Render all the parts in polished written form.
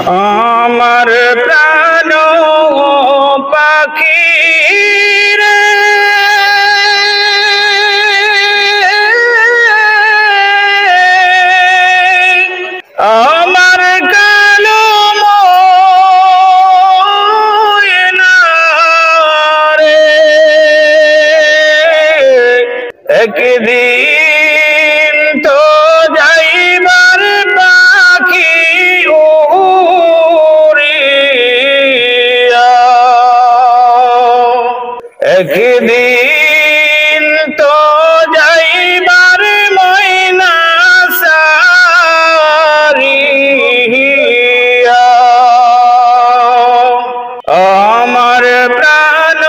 আমার প্রাণ পাখি রে আমার কালো ময়না রে একদিন তো যাইবার পাখি উড়িয়া একদিন তো যাইবার ময়না সারিয়া আমার প্রাণ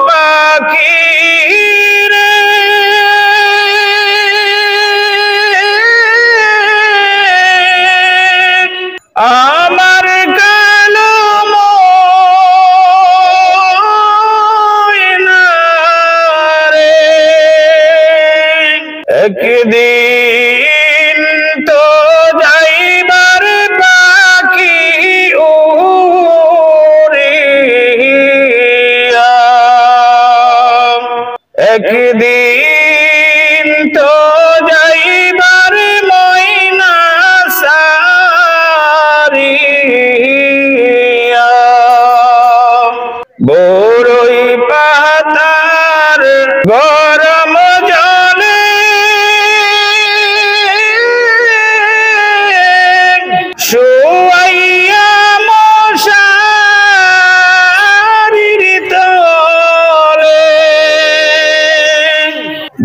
পাখি রে আমার কালো ময়না রে একদিন তো যাইবার পাখি উড়িয়া একদিন তো যাইবার ময়না সারিয়া বড়ই পাতার গরম জলে শুয়াইয়া মশারির তলে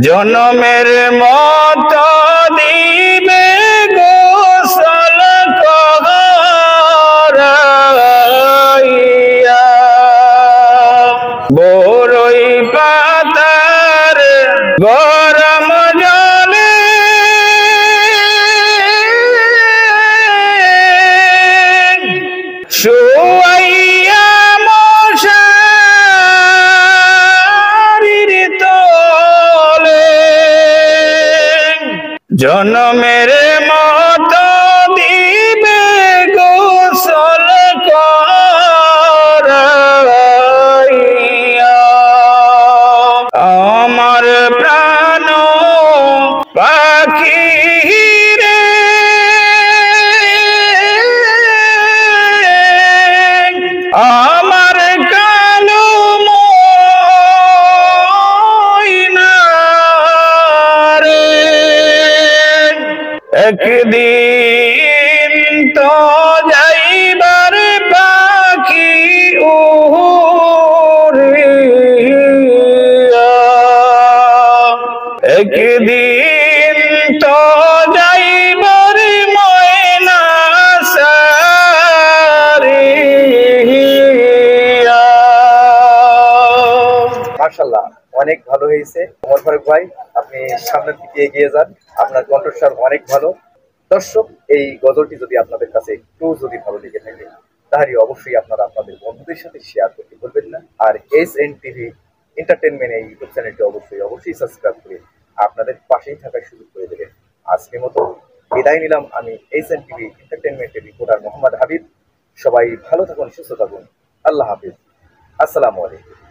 জনমের মতো দিবে গোসল করাইয়া বড়ই পাতার গরম জলে শুয়াইয়া মশারির তলে জনমের মতো দিবে গোসল করাইয়া আমার প্রাণ পাখি রে আমার কালো ময়না রে একদিন তো যাইবার পাখি উড়িয়া একদিন তো যাইবার ময়না সারিয়া। মাশাআল্লাহ, অনেক ভালো হয়েছে ওমর ফারুক ভাই। আপনি সামনের দিকে এগিয়ে যান, আপনার কণ্ঠস্বর অনেক ভালো। দর্শক, এই গজলটি যদি আপনাদের কাছে একটু যদি ভালো লেগে থাকে তাহলে অবশ্যই আপনারা আপনাদের বন্ধুদের সাথে শেয়ার করতে ভুলবেন না। আর SNTV এন্টারটেনমেন্ট এই ইউটিউব চ্যানেলটি অবশ্যই সাবস্ক্রাইব করে আপনাদের পাশেই থাকার সুযোগ করে দেবেন। আজকের মতো বিদায় নিলাম আমি SNTV এন্টারটেনমেন্টের রিপোর্টার মোহাম্মদ হাবিব। সবাই ভালো থাকুন, সুস্থ থাকুন। আল্লাহ হাফিজ। আসসালামু আলাইকুম।